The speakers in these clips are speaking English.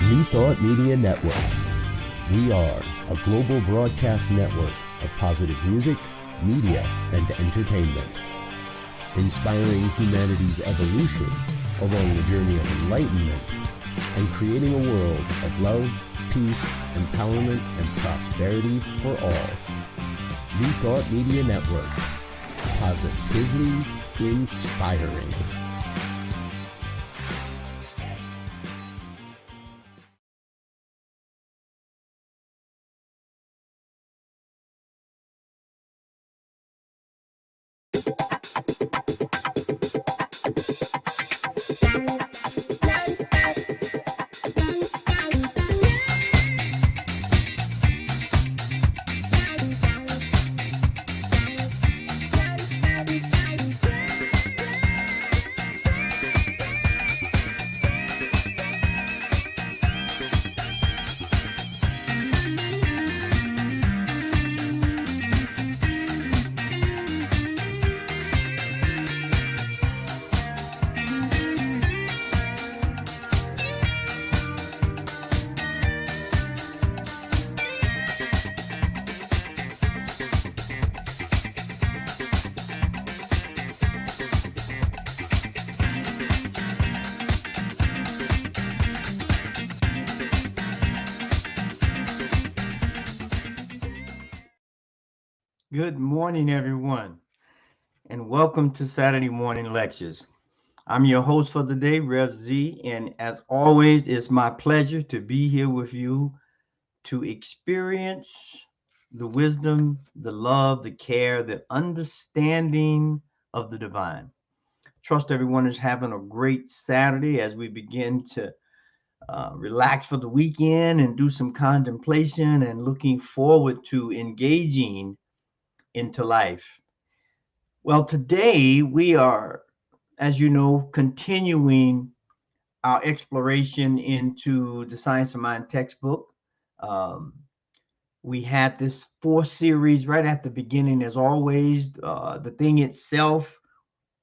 New Thought Media Network. We are a global broadcast network of positive music, media, and entertainment, inspiring humanity's evolution along the journey of enlightenment and creating a world of love, peace, empowerment, and prosperity for all. New Thought Media Network. Positively inspiring. Good morning, everyone, and welcome to Saturday Morning Lectures. I'm your host for the day, Rev Z, and as always, it's my pleasure to be here with you to experience the wisdom, the love, the care, the understanding of the divine. Trust everyone is having a great Saturday as we begin to relax for the weekend and do some contemplation and looking forward to engaging into life. Well, today we are, as you know, continuing our exploration into the Science of Mind textbook. We had this 4th series right at the beginning, as always, the thing itself,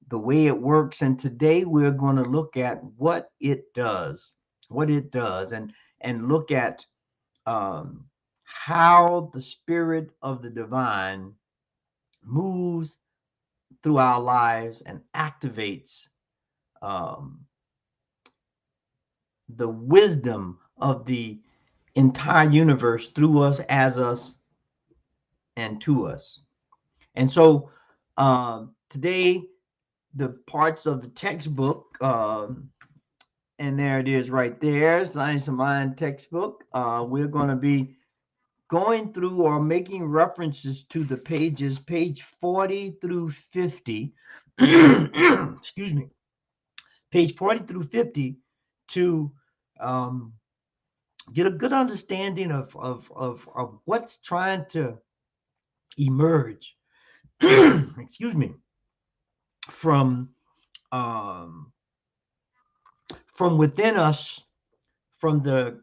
the way it works. And today we're going to look at what it does, and look at how the spirit of the divine moves through our lives and activates the wisdom of the entire universe through us, as us, and to us. And so today, the parts of the textbook, and there it is right there, Science of Mind textbook, we're going to be going through or making references to the pages, page 40 through 50, excuse me, page 40 through 50, to get a good understanding of what's trying to emerge, excuse me, from within us, from the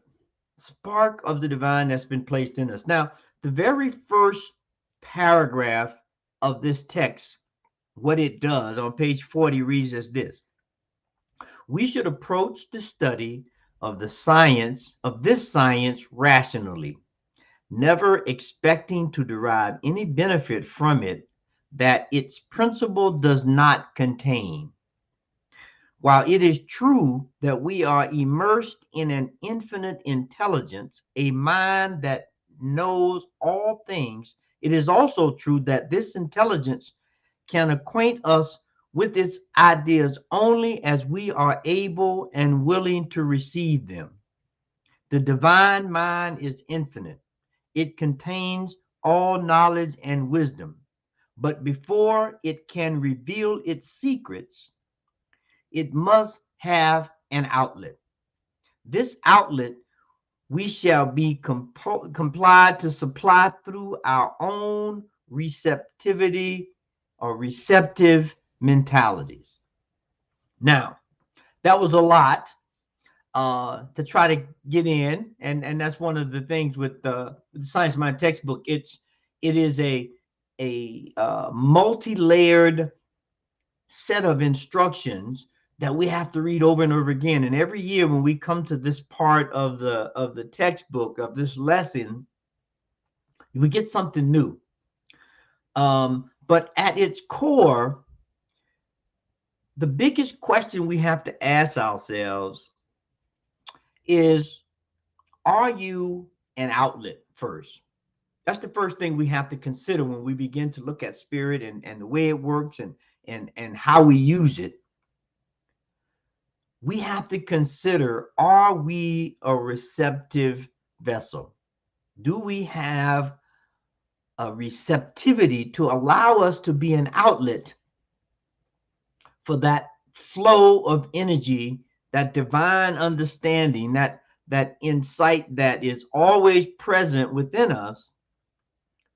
spark of the divine that's been placed in us. Now, the very first paragraph of this text, what it does on page 40, reads as this: we should approach the study of this science rationally, never expecting to derive any benefit from it that its principle does not contain. While it is true that we are immersed in an infinite intelligence, a mind that knows all things, it is also true that this intelligence can acquaint us with its ideas only as we are able and willing to receive them. The divine mind is infinite. It contains all knowledge and wisdom. But before it can reveal its secrets, it must have an outlet. This outlet we shall be complied to supply through our own receptivity or receptive mentalities. Now, that was a lot to try to get in, and that's one of the things with the Science of Mind textbook. It is a multi-layered set of instructions that we have to read over and over again. And every year when we come to this part of the textbook of this lesson, we get something new. But at its core, the biggest question we have to ask ourselves is, are you an outlet first? That's the first thing we have to consider when we begin to look at spirit and the way it works and how we use it. We have to consider, are we a receptive vessel? Do we have a receptivity to allow us to be an outlet for that flow of energy, that divine understanding, that insight that is always present within us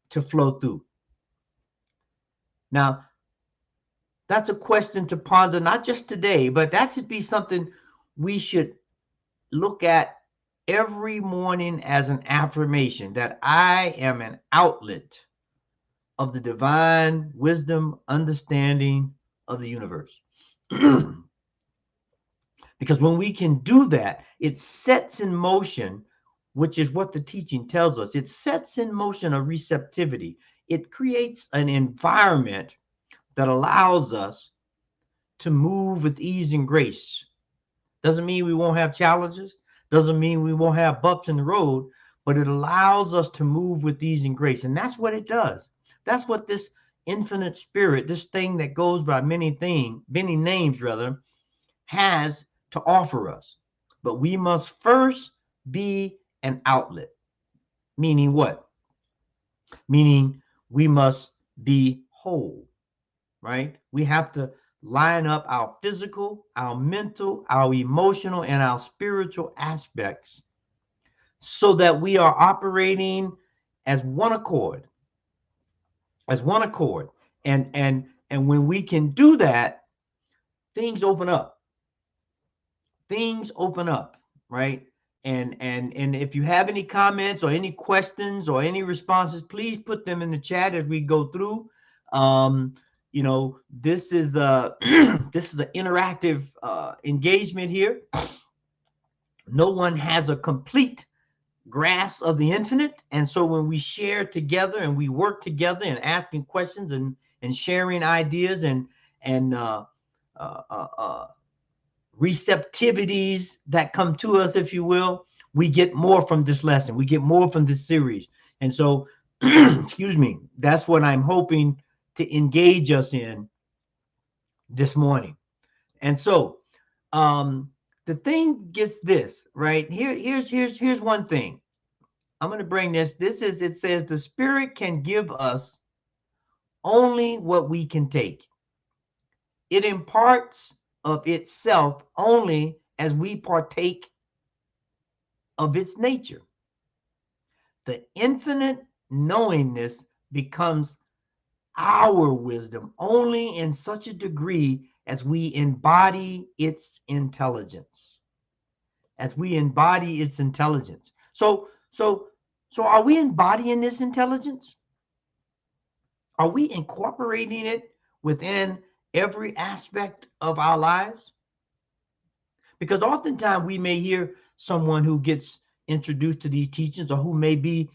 to flow through? Now, that's a question to ponder, not just today, but that should be something we should look at every morning as an affirmation, that I am an outlet of the divine wisdom, understanding of the universe. Because when we can do that, it sets in motion, which is what the teaching tells us. It sets in motion a receptivity. It creates an environment that allows us to move with ease and grace. Doesn't mean we won't have challenges. Doesn't mean we won't have bumps in the road, but it allows us to move with ease and grace. And that's what it does. That's what this infinite spirit, this thing that goes by many names rather, has to offer us. But we must first be an outlet. Meaning what? Meaning we must be whole, right? We have to line up our physical, our mental, our emotional, and our spiritual aspects so that we are operating as one accord. And when we can do that, things open up. Right? And if you have any comments or any questions or any responses, please put them in the chat as we go through. This is this is an interactive engagement here. No one has a complete grasp of the infinite, and so when we share together and we work together and asking questions and sharing ideas and receptivities that come to us, if you will, we get more from this lesson. We get more from this series. And so, excuse me, that's what I'm hoping to engage us in this morning. And so, the thing gets this, right? Here's one thing. I'm going to bring this. It says the spirit can give us only what we can take. It imparts of itself only as we partake of its nature. The infinite knowingness becomes our wisdom only in such a degree as we embody its intelligence. So are we embodying this intelligence? Are we incorporating it within every aspect of our lives? Because oftentimes we may hear someone who gets introduced to these teachings or who may be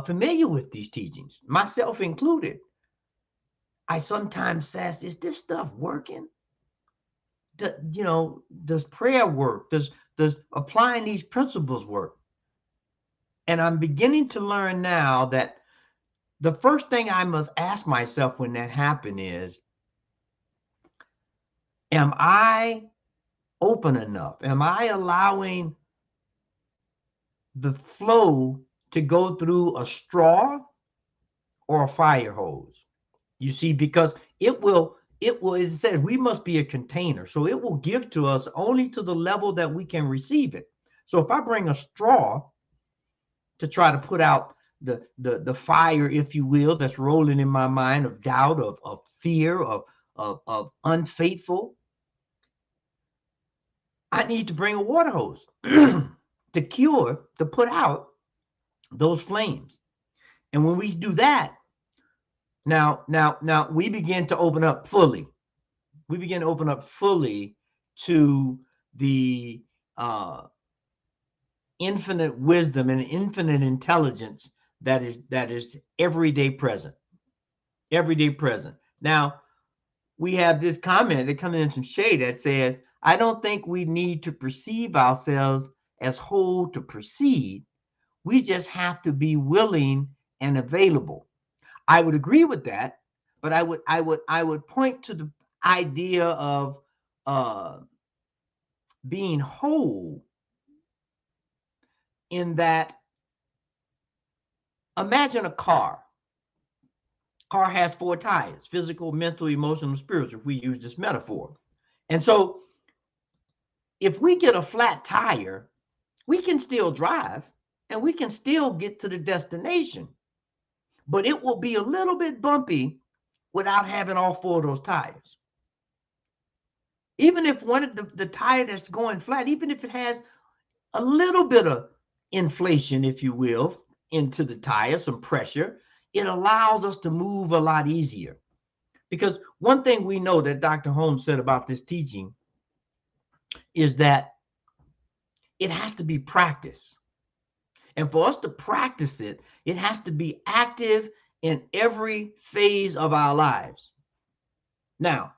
familiar with these teachings, myself included. I sometimes ask, is this stuff working? Does prayer work? Does applying these principles work? And I'm beginning to learn now that the first thing I must ask myself when that happens is, am I open enough? Am I allowing the flow to go through a straw or a fire hose? You see, because it will, as it said, we must be a container. So it will give to us only to the level that we can receive it. So if I bring a straw to try to put out the fire, if you will, that's rolling in my mind of doubt, of fear, of unfaithful, I need to bring a water hose to put out those flames. And when we do that, now we begin to open up fully. We begin to open up fully to the infinite wisdom and infinite intelligence that is everyday present. Everyday present. Now, we have this comment that comes in some shade that says, I don't think we need to perceive ourselves as whole to proceed. We just have to be willing and available. I would agree with that, but I would point to the idea of being whole, in that, imagine a car. Car has 4 tires: physical, mental, emotional, spiritual, if we use this metaphor. And so if we get a flat tire, we can still drive and we can still get to the destination, but it will be a little bit bumpy without having all 4 of those tires. Even if one of the tire that's going flat, even if it has a little bit of inflation, if you will, into the tire, some pressure, it allows us to move a lot easier. Because one thing we know that Dr. Holmes said about this teaching is that it has to be practiced. And for us to practice it, it has to be active in every phase of our lives. Now,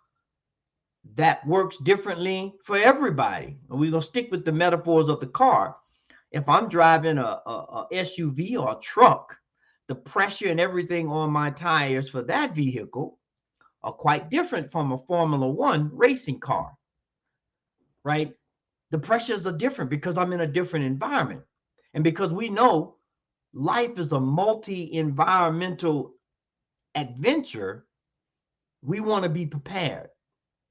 that works differently for everybody. And we're going to stick with the metaphors of the car. If I'm driving a SUV or a truck, the pressure and everything on my tires for that vehicle are quite different from a Formula One racing car, right? The pressures are different because I'm in a different environment. And because we know life is a multi-environmental adventure, we want to be prepared.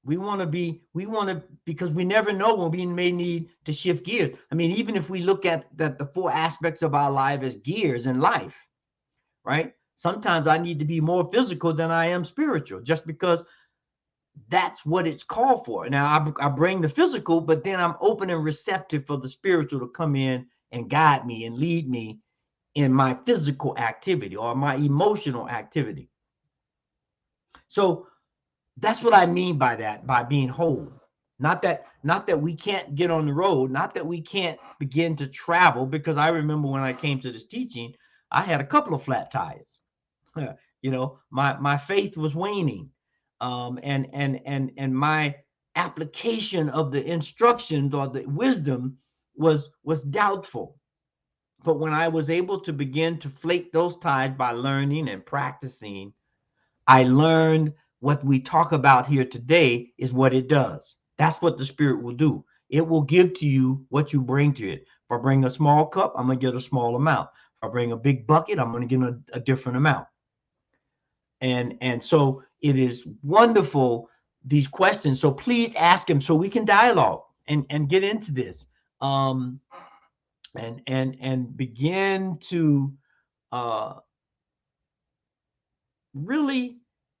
Because we never know when we may need to shift gears. I mean, even if we look at the 4 aspects of our life as gears in life, right? Sometimes I need to be more physical than I am spiritual, just because that's what it's called for. Now I bring the physical, but then I'm open and receptive for the spiritual to come in and guide me and lead me in my physical activity or my emotional activity. So that's what I mean by that, by being whole. Not that we can't get on the road, not that we can't begin to travel, because I remember when I came to this teaching, I had a couple of flat tires. You know, my faith was waning, and my application of the instructions or the wisdom was doubtful. But when I was able to begin to flake those tires by learning and practicing, I learned what we talk about here today is what it does. That's what the Spirit will do. It will give to you what you bring to it. If I bring a small cup, I'm going to get a small amount. If I bring a big bucket, I'm going to get a different amount. And so it is wonderful, these questions. So please ask him so we can dialogue and get into this, and begin to really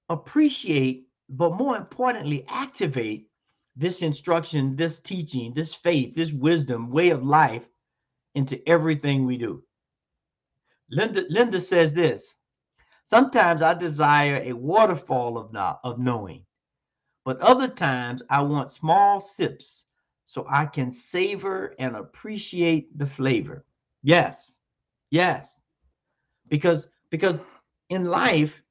appreciate, but more importantly, activate this instruction, this teaching, this faith, this wisdom, way of life into everything we do. Linda says this: sometimes I desire a waterfall of knowing, but other times I want small sips so I can savor and appreciate the flavor. Yes, yes, because in life,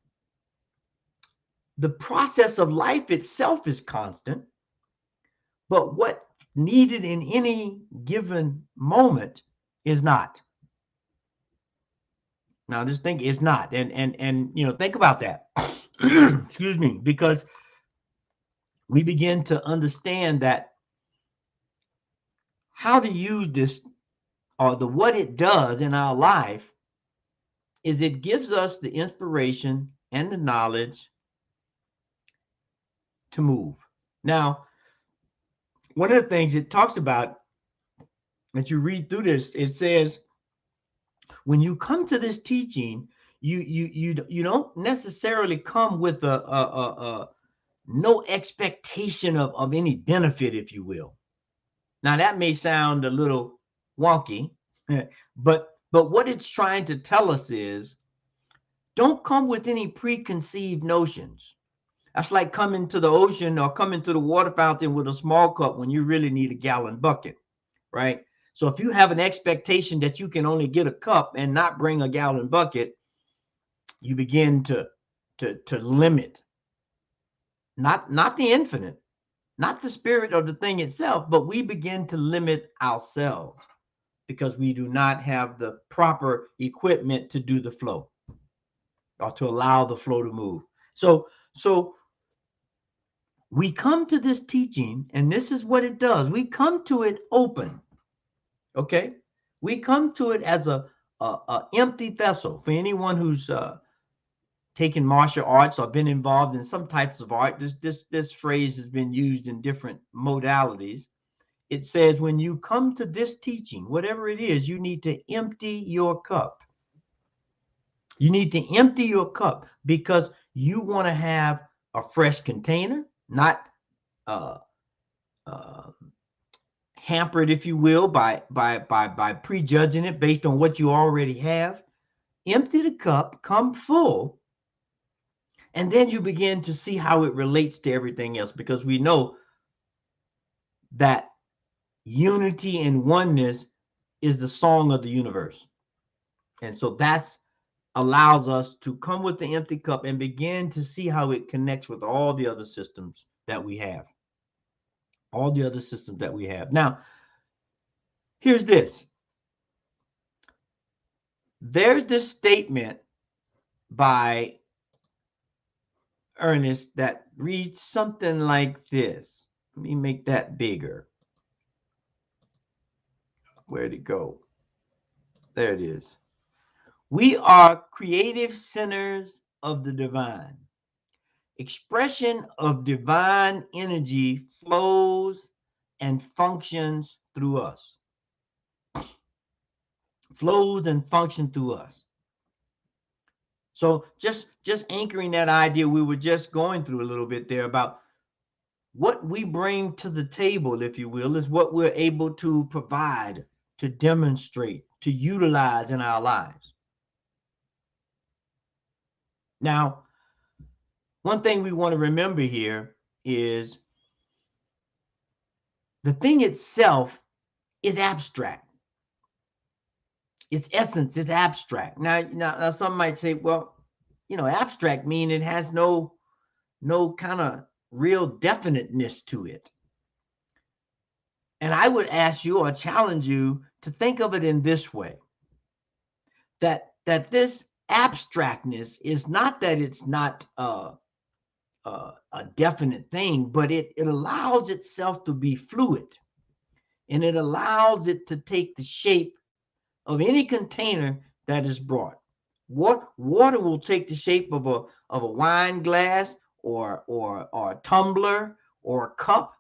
the process of life itself is constant, but what needed in any given moment is not. Now, just think, it's not, and you know, think about that. Excuse me, because we begin to understand that how to use this, or what it does in our life, is it gives us the inspiration and the knowledge to move. Now, one of the things it talks about, as you read through this, it says, when you come to this teaching, you don't necessarily come with a no expectation of any benefit, if you will. Now that may sound a little wonky, but what it's trying to tell us is, don't come with any preconceived notions. That's like coming to the ocean or coming to the water fountain with a small cup when you really need a gallon bucket, right? So if you have an expectation that you can only get a cup and not bring a gallon bucket, you begin to limit, not the infinite, not the spirit of the thing itself, but we begin to limit ourselves because we do not have the proper equipment to do the flow or to allow the flow to move. So we come to this teaching, and this is what it does. We come to it open, okay? We come to it as a empty vessel. For anyone who's taken martial arts or been involved in some types of art, this phrase has been used in different modalities. It says when you come to this teaching, whatever it is, you need to empty your cup. You need to empty your cup because you want to have a fresh container, not hampered, if you will, by prejudging it based on what you already have. Empty the cup, come full, and then you begin to see how it relates to everything else, because we know that unity and oneness is the song of the universe. And so that's allows us to come with the empty cup and begin to see how it connects with all the other systems that we have. All the other systems that we have. Now, here's this. There's this statement by Ernest that reads something like this. Let me make that bigger. Where'd it go? There it is. We are creative centers of the divine. Expression of divine energy flows and functions through us. Flows and function through us. So just anchoring that idea we were just going through a little bit there about what we bring to the table, if you will, is what we're able to provide, to demonstrate, to utilize in our lives. Now, one thing we want to remember here is the thing itself is abstract. Its essence is abstract. Now some might say, well, abstract mean it has no kind of real definiteness to it. And I would ask you or challenge you to think of it in this way, that this abstractness is not that it's not a definite thing, but it allows itself to be fluid, and it allows it to take the shape of any container that is brought. Water will take the shape of a wine glass or a tumbler or a cup.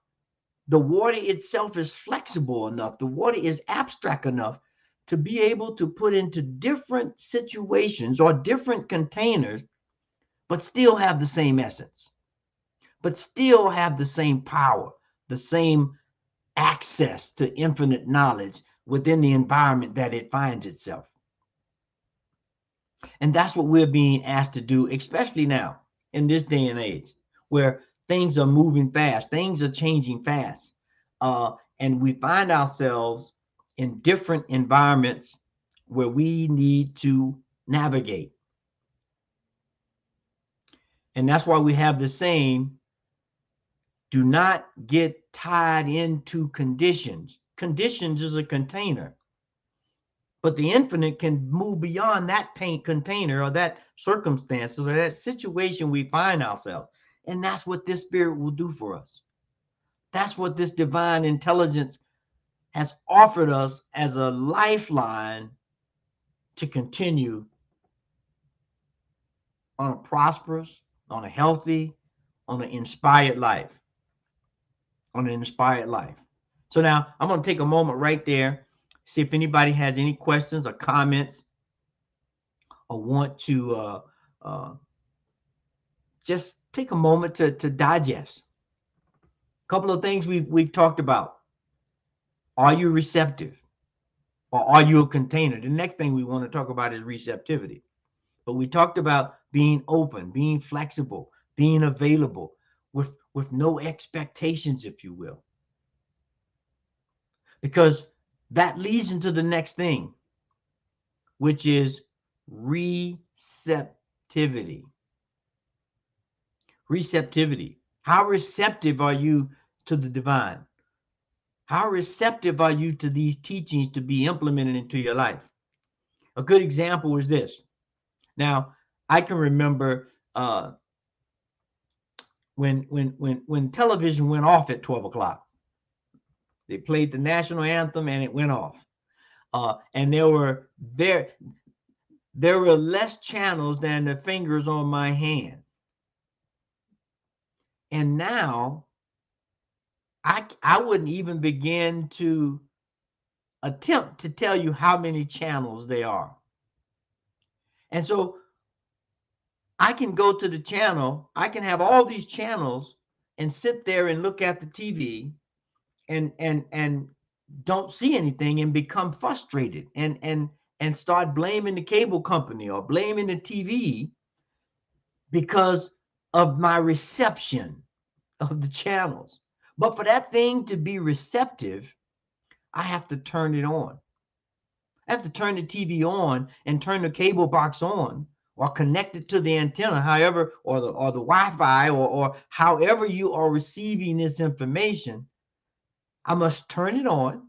The water itself is flexible enough. The water is abstract enough to be able to put into different situations or different containers, but still have the same essence, but still have the same power, the same access to infinite knowledge within the environment that it finds itself. And that's what we're being asked to do, especially now in this day and age where things are moving fast, things are changing fast, and we find ourselves in different environments where we need to navigate. And that's why we have the saying, do not get tied into conditions. Conditions is a container, but the infinite can move beyond that container or that circumstance or that situation we find ourselves. And that's what this spirit will do for us. That's what this divine intelligence has offered us as a lifeline to continue on a prosperous, on a healthy, on an inspired life. On an inspired life. So now I'm going to take a moment right there, see if anybody has any questions or comments or want to just take a moment to digest. A couple of things we've talked about. Are you receptive, or are you a container? The next thing we want to talk about is receptivity. But we talked about being open, being flexible, being available with no expectations, if you will. Because that leads into the next thing, which is receptivity. Receptivity. How receptive are you to the divine? How receptive are you to these teachings to be implemented into your life? A good example is this. Now, I can remember when television went off at 12 o'clock. They played the national anthem and it went off. And there were less channels than the fingers on my hand. And now I wouldn't even begin to attempt to tell you how many channels there are. And so I can go to the channel, I can have all these channels and sit there and look at the TV and don't see anything and become frustrated and start blaming the cable company or blaming the TV because of my reception of the channels. But for that thing to be receptive, I have to turn it on. I have to turn the TV on and turn the cable box on or connect it to the antenna, however, or the Wi-Fi or however you are receiving this information. I must turn it on,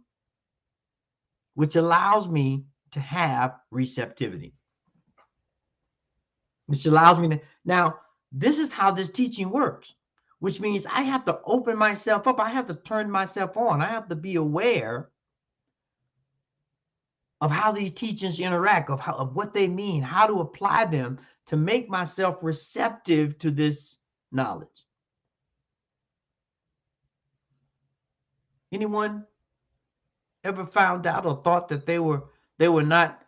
which allows me to have receptivity. Which allows me to, now, this is how this teaching works, which means I have to open myself up. I have to turn myself on. I have to be aware of how these teachings interact, of what they mean, how to apply them to make myself receptive to this knowledge. Anyone ever found out or thought that they were not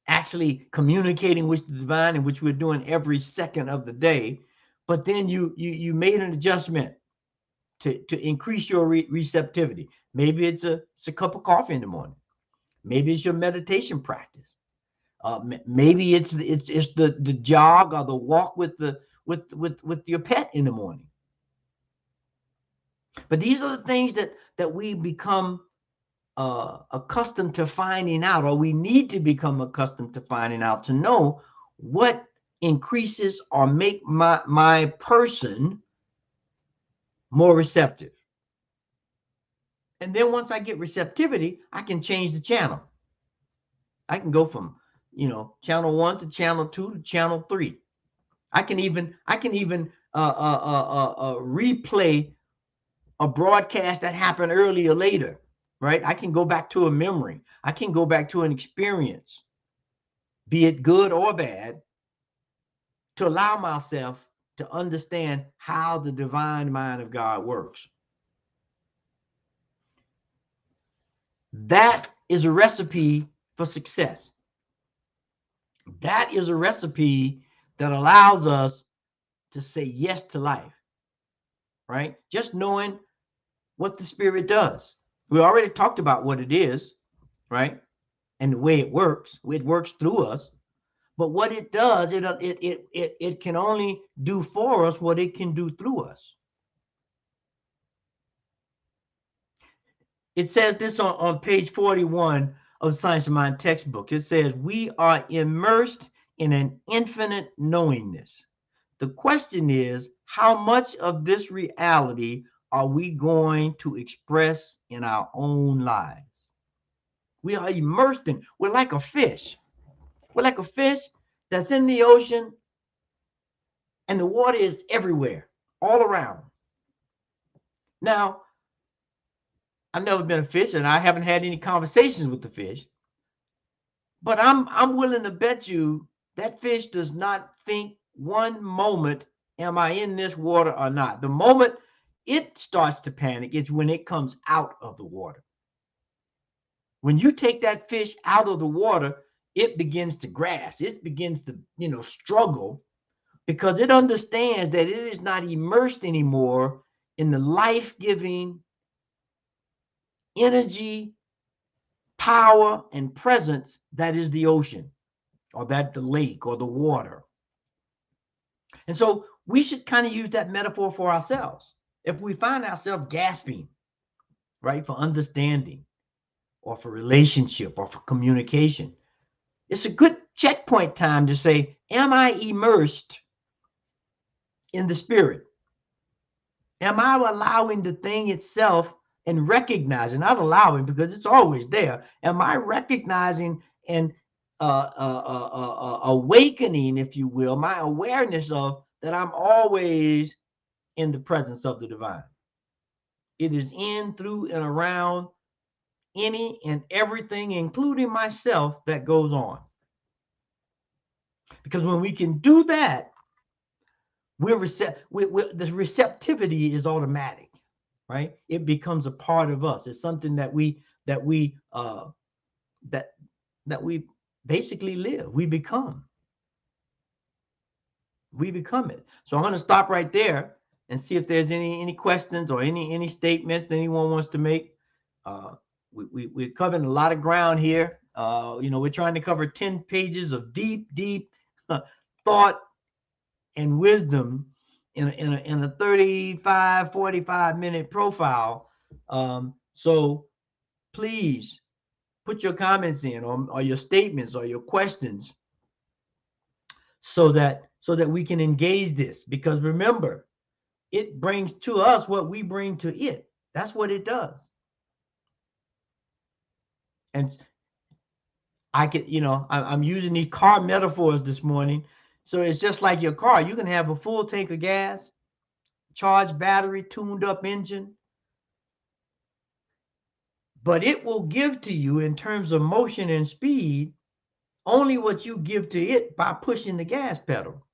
actually communicating with the divine, in which we're doing every second of the day, but then you made an adjustment to increase your receptivity? Maybe it's a cup of coffee in the morning. Maybe it's your meditation practice. Maybe it's the jog or the walk with your pet in the morning. But these are the things that we become accustomed to finding out, or we need to become accustomed to finding out, to know what increases or make my person more receptive. And then once I get receptivity, I can change the channel. I can go from, channel 1 to channel 2 to channel 3. I can even replay a broadcast that happened earlier, later, right? I can go back to a memory. I can go back to an experience, be it good or bad, to allow myself to understand how the divine mind of God works. That is a recipe for success. That is a recipe that allows us to say yes to life, right? Just knowing what the Spirit does. We already talked about what it is, right? And the way it works. It works through us. But what it does, it can only do for us what it can do through us. It says this on page 41 of the Science of Mind textbook. It says, we are immersed in an infinite knowingness. The question is, how much of this reality are we going to express in our own lives? We are immersed in, we're like a fish. We're like a fish that's in the ocean and the water is everywhere, all around. Now, I've never been a fish and I haven't had any conversations with the fish, but I'm willing to bet you that fish does not think one moment, am I in this water or not? The moment it starts to panic, it's when it comes out of the water. When you take that fish out of the water, it begins to grasp, it begins to, struggle, because it understands that it is not immersed anymore in the life-giving energy, power, and presence that is the ocean, or that the lake, or the water. And so we should kind of use that metaphor for ourselves. If we find ourselves gasping, right, for understanding or for relationship or for communication, it's a good checkpoint time to say, am I immersed in the spirit? Am I allowing the thing itself and recognizing, not allowing because it's always there. Am I recognizing and awakening, if you will, my awareness of that I'm always in the presence of the divine? It is in, through, and around any and everything, including myself, that goes on. Because when we can do that, the receptivity is automatic, right? It becomes a part of us. It's something that we basically live. We become it. So I'm going to stop right there and see if there's any questions or any statements that anyone wants to make. We're covering a lot of ground here. We're trying to cover 10 pages of deep thought and wisdom in a 35, 45-minute profile. So please put your comments in or your statements or your questions so that we can engage this. Because remember, it brings to us what we bring to it. That's what it does. And I could, I'm using these car metaphors this morning. So it's just like your car. You can have a full tank of gas, charged battery, tuned up engine, but it will give to you in terms of motion and speed only what you give to it by pushing the gas pedal.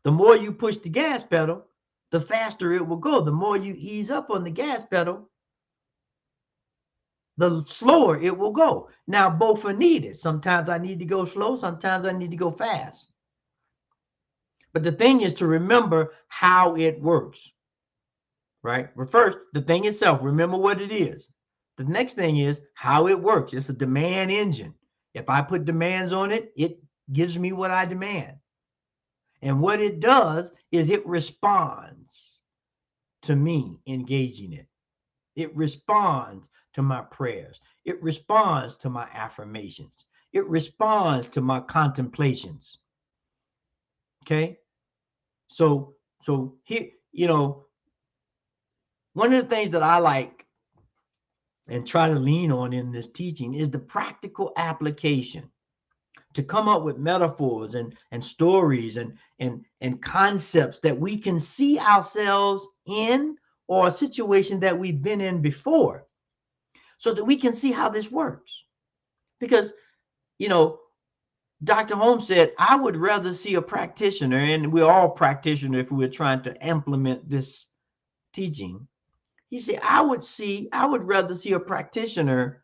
The more you push the gas pedal, the faster it will go. The more you ease up on the gas pedal, the slower it will go. Now, both are needed. Sometimes I need to go slow. Sometimes I need to go fast. But the thing is to remember how it works, right? First, the thing itself, remember what it is. The next thing is how it works. It's a demand engine. If I put demands on it, it gives me what I demand. And what it does is it responds to me engaging it. It responds to my prayers. It responds to my affirmations. It responds to my contemplations. Okay? So here, one of the things that I like and try to lean on in this teaching is the practical application, to come up with metaphors and stories and concepts that we can see ourselves in, or a situation that we've been in before, so that we can see how this works. Because, Dr. Holmes said, I would rather see a practitioner, and we're all practitioners if we're trying to implement this teaching. He said, I would rather see a practitioner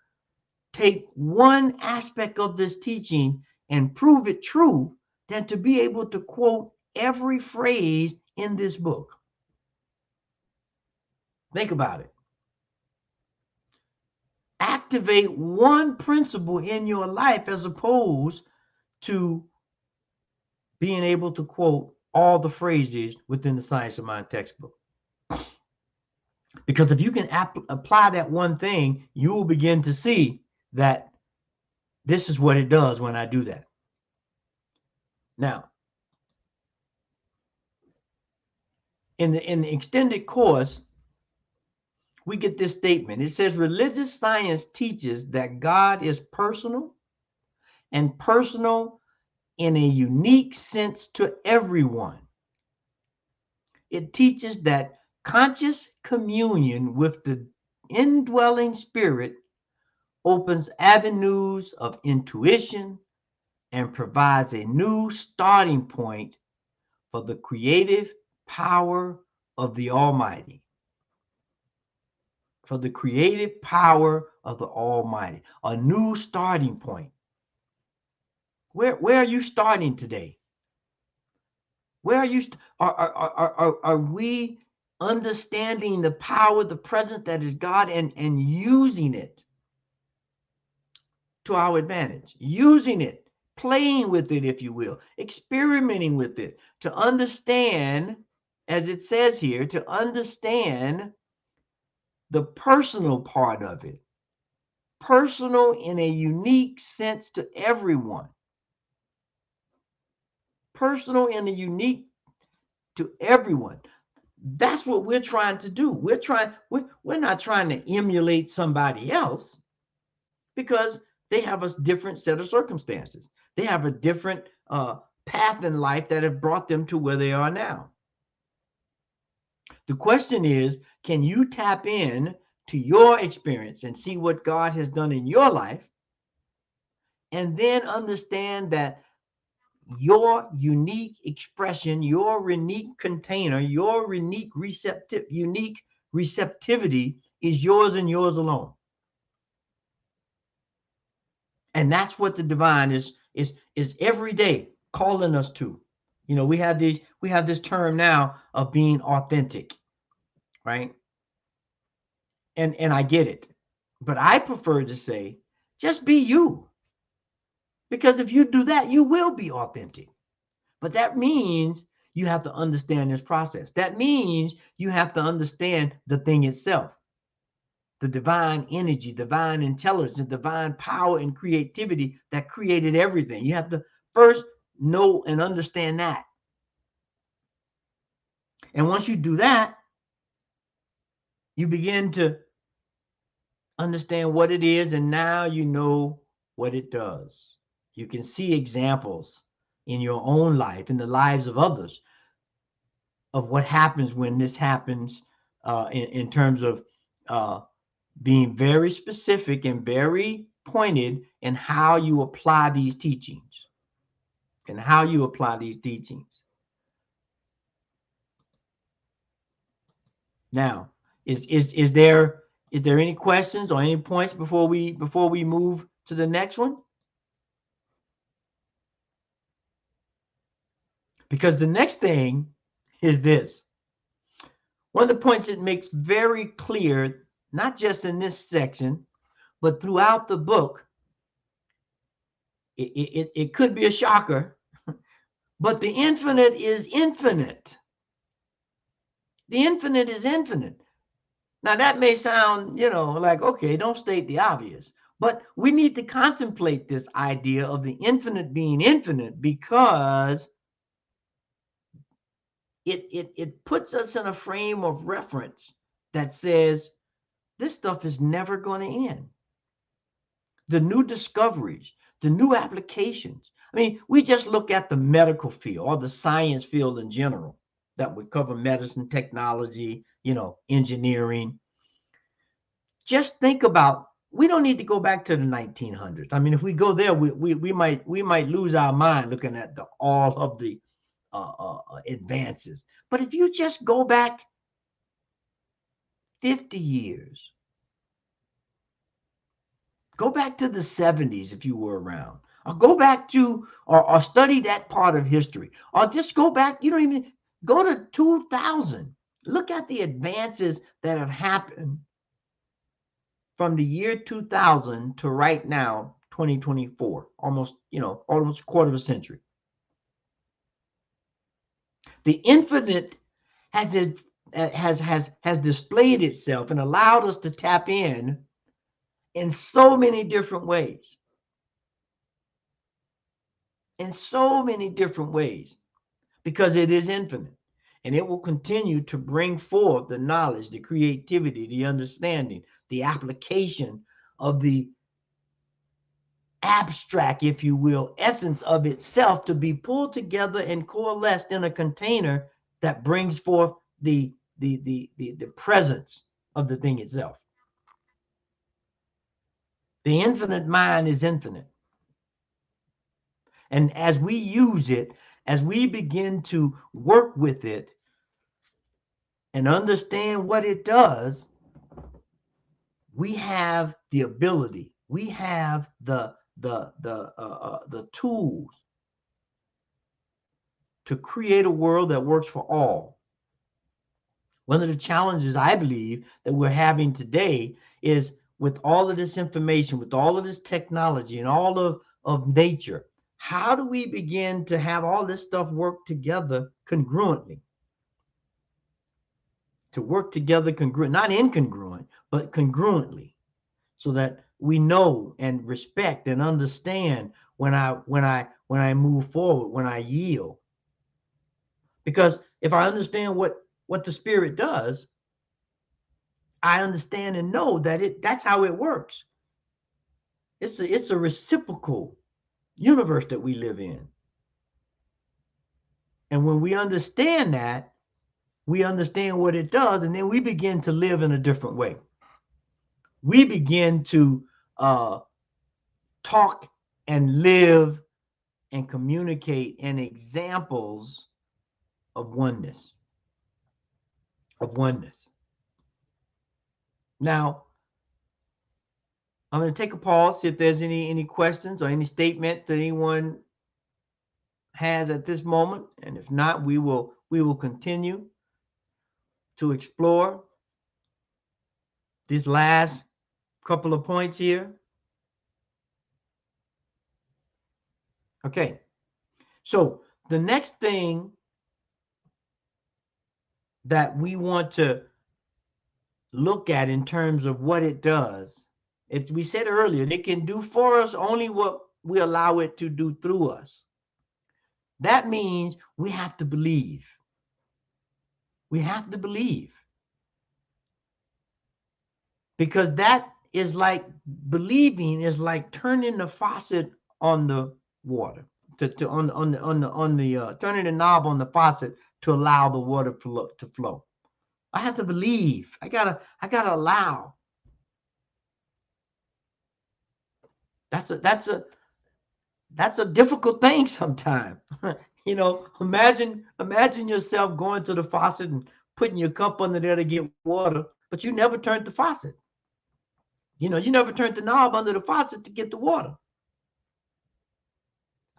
take one aspect of this teaching and prove it true than to be able to quote every phrase in this book. Think about it. Activate one principle in your life as opposed to being able to quote all the phrases within the Science of Mind textbook. Because if you can apply that one thing, you will begin to see that this is what it does when I do that. Now, in the extended course, we get this statement. It says, religious science teaches that God is personal, and personal in a unique sense to everyone. It teaches that conscious communion with the indwelling spirit opens avenues of intuition and provides a new starting point for the creative power of the Almighty. For the creative power of the Almighty. A new starting point. Where are you starting today? Where are you? Are we understanding the power, the presence that is God, and using it to our advantage? Using it, playing with it, if you will, experimenting with it, to understand, as it says here, to understand the personal part of it. Personal in a unique sense to everyone. Personal in a unique to everyone. That's what we're trying to do. We're not trying to emulate somebody else, because they have a different set of circumstances. They have a different path in life that have brought them to where they are now. The question is, can you tap in to your experience and see what God has done in your life, and then understand that your unique expression, your unique container, your unique receptivity is yours and yours alone. And that's what the divine is every day calling us to. You know, we have this term now of being authentic, right? And I get it, but I prefer to say, just be you. Because if you do that, you will be authentic. But that means you have to understand this process. That means you have to understand the thing itself, the divine energy, divine intelligence, divine power and creativity that created everything. You have to first know and understand that. And once you do that, you begin to understand what it is, and now you know what it does. You can see examples in your own life, in the lives of others, of what happens when this happens, in terms of being very specific and very pointed in how you apply these teachings. And how you apply these teachings. Now, is there any questions or any points before we move to the next one? Because the next thing is this. One of the points it makes very clear, not just in this section, but throughout the book, it could be a shocker, but the infinite is infinite. The infinite is infinite. Now that may sound, like, okay, don't state the obvious, but we need to contemplate this idea of the infinite being infinite, because it puts us in a frame of reference that says this stuff is never going to end. The new discoveries, the new applications. I mean, we just look at the medical field or the science field in general that would cover medicine, technology, engineering. Just think about, we don't need to go back to the 1900s. I mean, if we go there, we might lose our mind looking at all of the advances. But if you just go back 50 years, go back to the 70s if you were around, or go back to, or study that part of history, or just go back, you don't even go to 2000. Look at the advances that have happened from the year 2000 to right now, 2024, almost a quarter of a century. The infinite has displayed itself and allowed us to tap in so many different ways. In so many different ways, because it is infinite, and it will continue to bring forth the knowledge, the creativity, the understanding, the application of the abstract, if you will, essence of itself, to be pulled together and coalesced in a container that brings forth the presence of the thing itself. The infinite mind is infinite. And as we use it, as we begin to work with it and understand what it does, we have the ability, we have the tools to create a world that works for all. One of the challenges I believe that we're having today is, with all of this information, with all of this technology and all of nature, How do we begin to have all this stuff work together congruently? To work together not incongruent, but congruently, so that we know and respect and understand when I move forward, when I yield. Because if I understand what the Spirit does, I understand and know that that's how it works. It's a reciprocal universe that we live in. And when we understand that, we understand what it does, and then we begin to live in a different way. We begin to talk and live and communicate in examples of oneness. Of oneness. Now, I'm going to take a pause, see if there's any questions or any statement that anyone has at this moment, and if not, we will continue to explore these last couple of points here. Okay, so the next thing that we want to look at in terms of what it does, if we said earlier, it can do for us only what we allow it to do through us. That means we have to believe. We have to believe. Because that is like, believing is like turning the faucet on the water, turning the knob on the faucet to allow the water to flow. I have to believe. I gotta allow. That's a difficult thing sometimes. You know, imagine yourself going to the faucet and putting your cup under there to get water, but you never turned the faucet. You know, you never turned the knob under the faucet to get the water.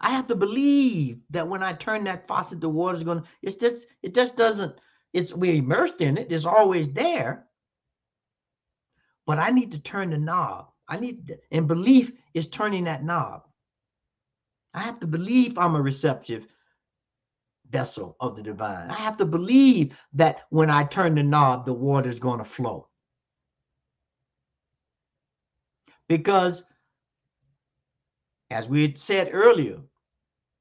I have to believe that when I turn that faucet, the water's going to, it just doesn't, we're immersed in it. It's always there. But I need to turn the knob. And belief is turning that knob. I have to believe I'm a receptive vessel of the divine. I have to believe that when I turn the knob, the water is going to flow. Because, as we had said earlier,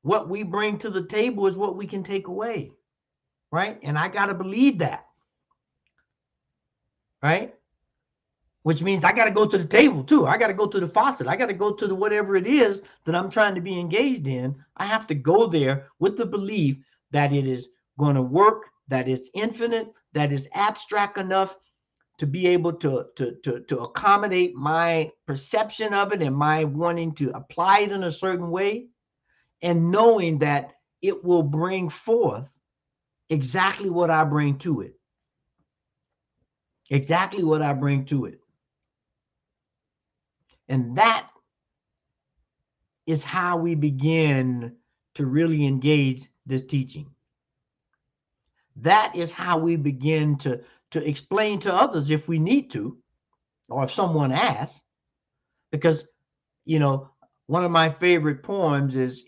what we bring to the table is what we can take away, right? And I got to believe that, right? Which means I got to go to the table too. I got to go to the faucet. I got to go to the whatever it is that I'm trying to be engaged in. I have to go there with the belief that it is going to work, that it's infinite, that it's abstract enough to be able to accommodate my perception of it and my wanting to apply it in a certain way, and knowing that it will bring forth exactly what I bring to it. Exactly what I bring to it. And that is how we begin to really engage this teaching. That is how we begin to explain to others if we need to, or if someone asks. Because, you know, one of my favorite poems is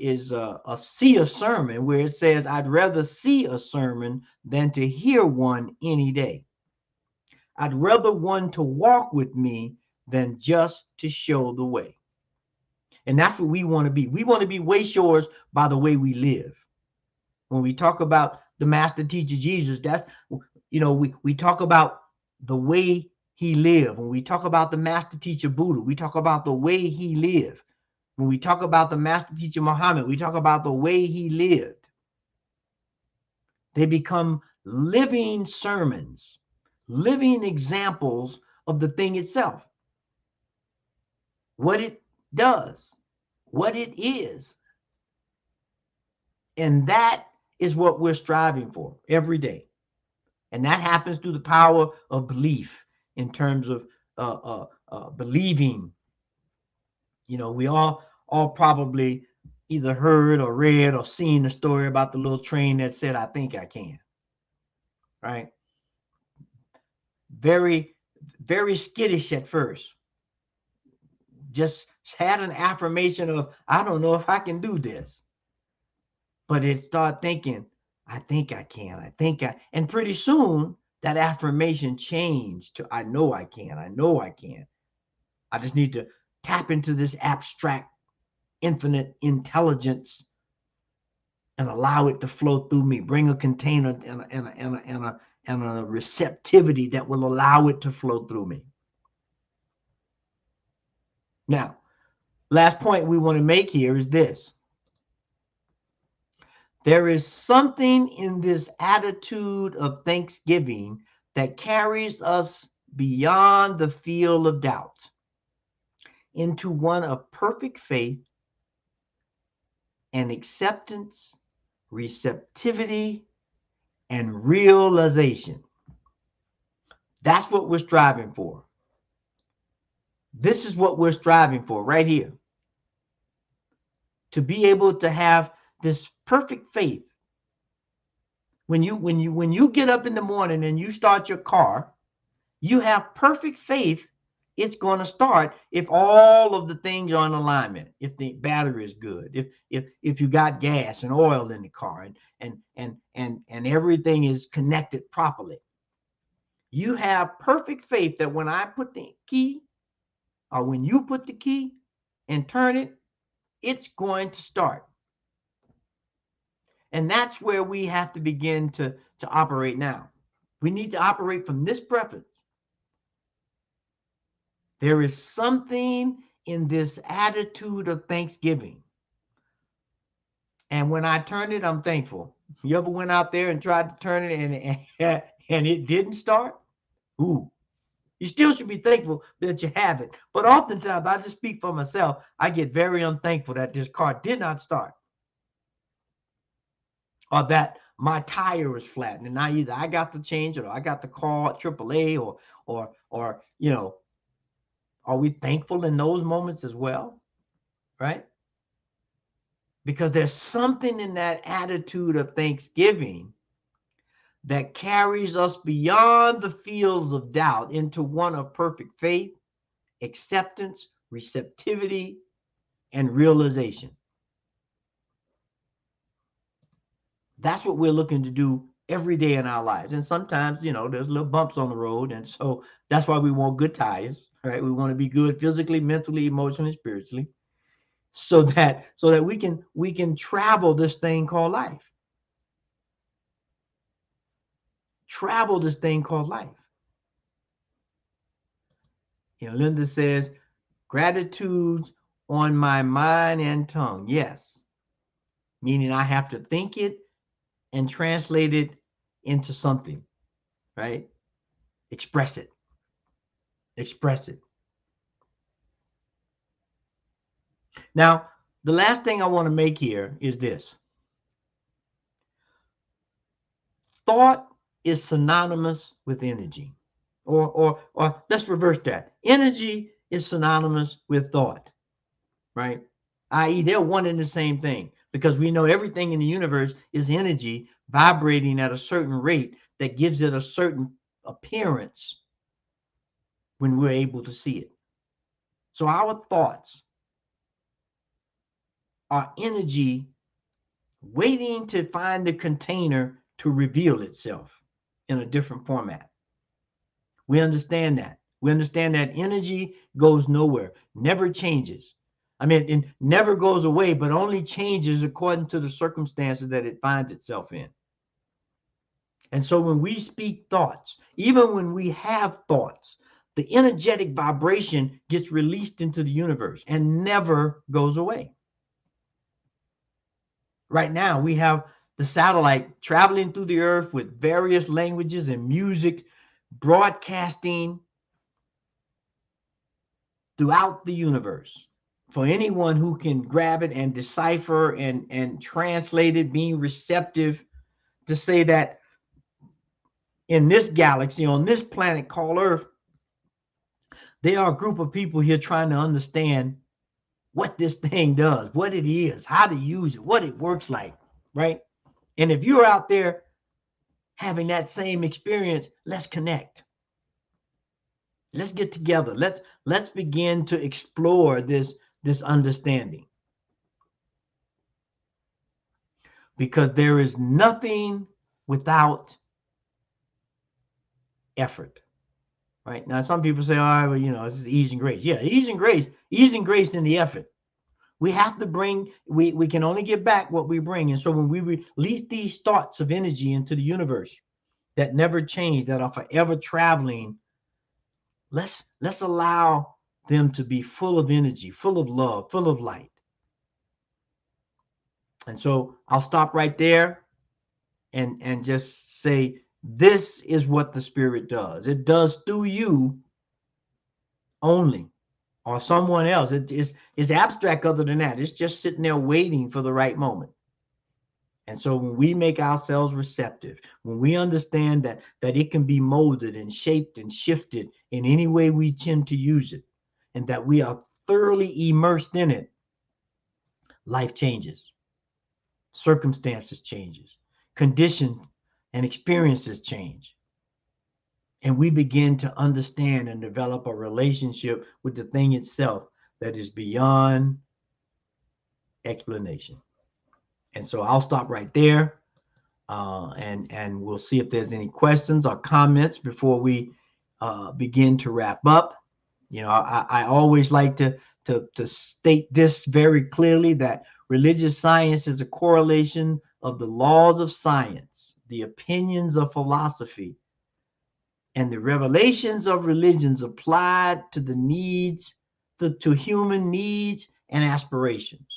see a sermon, where it says, I'd rather see a sermon than to hear one any day. I'd rather one to walk with me than just to show the way. And that's what we want to be. We want to be way showers by the way we live. When we talk about the master teacher Jesus, that's, you know, we talk about the way he lived. When we talk about the master teacher Buddha, we talk about the way he lived. When we talk about the master teacher Muhammad, we talk about the way he lived. They become living sermons, living examples of the thing itself. What it does, what it is. And that is what we're striving for every day. And that happens through the power of belief, in terms of believing. You know, we all probably either heard or read or seen the story about the little train that said, I think I can. Right? Very, very skittish at first. just had an affirmation of, I don't know if I can do this. But it started thinking, I think I can. And pretty soon that affirmation changed to, I know I can. I know I can. I just need to tap into this abstract, infinite intelligence and allow it to flow through me. Bring a container and a receptivity that will allow it to flow through me. Now, last point we want to make here is this. There is something in this attitude of thanksgiving that carries us beyond the field of doubt into one of perfect faith and acceptance, receptivity, and realization. That's what we're striving for. This is what we're striving for right here. To be able to have this perfect faith. When you get up in the morning and you start your car, you have perfect faith it's going to start if all of the things are in alignment, if the battery is good, if you got gas and oil in the car, and everything is connected properly. You have perfect faith that when I put the key, or when you put the key and turn it, it's going to start. And that's where we have to begin to operate now. We need to operate from this preference. There is something in this attitude of thanksgiving. And when I turn it, I'm thankful. You ever went out there and tried to turn it and it didn't start? Ooh. You still should be thankful that you have it. But oftentimes, I just speak for myself, I get very unthankful that this car did not start. Or that my tire is flat. And now either I got to change it or I got to call AAA or you know, are we thankful in those moments as well? Right? Because there's something in that attitude of thanksgiving that carries us beyond the fields of doubt into one of perfect faith, acceptance, receptivity, and realization. That's what we're looking to do every day in our lives. And sometimes, you know, there's little bumps on the road. And so that's why we want good tires, right? We want to be good physically, mentally, emotionally, spiritually, so that we can travel this thing called life. Travel this thing called life. You know, Linda says, gratitude's on my mind and tongue. Yes. Meaning I have to think it and translate it into something, right? Express it. Express it. Now, the last thing I want to make here is this. Thought is synonymous with energy. Or let's reverse that. Energy is synonymous with thought, right? I.e., they're one and the same thing, because we know everything in the universe is energy vibrating at a certain rate that gives it a certain appearance when we're able to see it. So our thoughts are energy waiting to find the container to reveal itself in a different format. We understand that. We understand that energy goes nowhere, never changes. I mean, it never goes away, but only changes according to the circumstances that it finds itself in. And so when we speak thoughts, even when we have thoughts, the energetic vibration gets released into the universe and never goes away. Right now, we have the satellite traveling through the earth with various languages and music, broadcasting throughout the universe. For anyone who can grab it and decipher and translate it, being receptive to say that in this galaxy, on this planet called Earth, there are a group of people here trying to understand what this thing does, what it is, how to use it, what it works like, right? And if you're out there having that same experience, let's connect. Let's get together. Let's begin to explore this understanding. Because there is nothing without effort. Right? Now some people say, "Oh, well, this is ease and grace." Yeah, ease and grace in the effort. We have to bring, we can only get back what we bring. And so when we release these thoughts of energy into the universe that never change, that are forever traveling, let's allow them to be full of energy, full of love, full of light. And so I'll stop right there and just say, this is what the Spirit does. It does through you only, or someone else. It's abstract other than that. It's just sitting there waiting for the right moment. And so when we make ourselves receptive, when we understand that it can be molded and shaped and shifted in any way we tend to use it, and that we are thoroughly immersed in it, life changes, circumstances changes, conditions and experiences change. And we begin to understand and develop a relationship with the thing itself that is beyond explanation. And so I'll stop right there. And we'll see if there's any questions or comments before we begin to wrap up. I always like to state this very clearly, that religious science is a correlation of the laws of science, the opinions of philosophy, and the revelations of religions applied to the needs, to human needs and aspirations.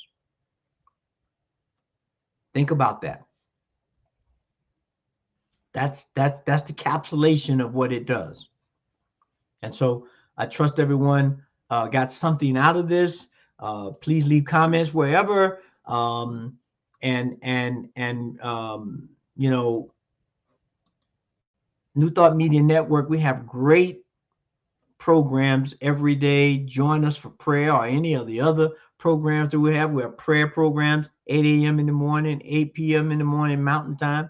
Think about that. That's the capsulation of what it does. And so I trust everyone got something out of this. Please leave comments wherever. New Thought Media Network, we have great programs every day. Join us for prayer or any of the other programs that we have. We have prayer programs, 8 a.m. in the morning, 8 p.m. in the morning, Mountain Time,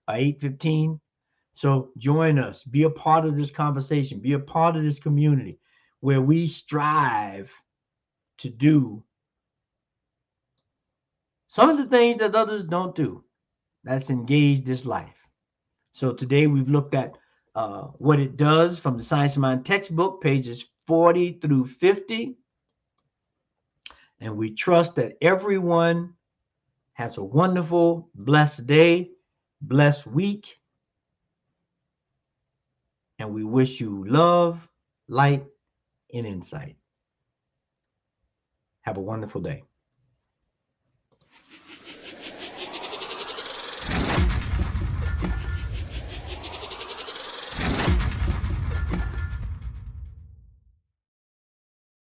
8:15. So join us, be a part of this conversation, be a part of this community where we strive to do some of the things that others don't do. That's engage this life. So today we've looked at what it does from the Science of Mind textbook, pages 40 through 50. And we trust that everyone has a wonderful, blessed day, blessed week. And we wish you love, light, and insight. Have a wonderful day.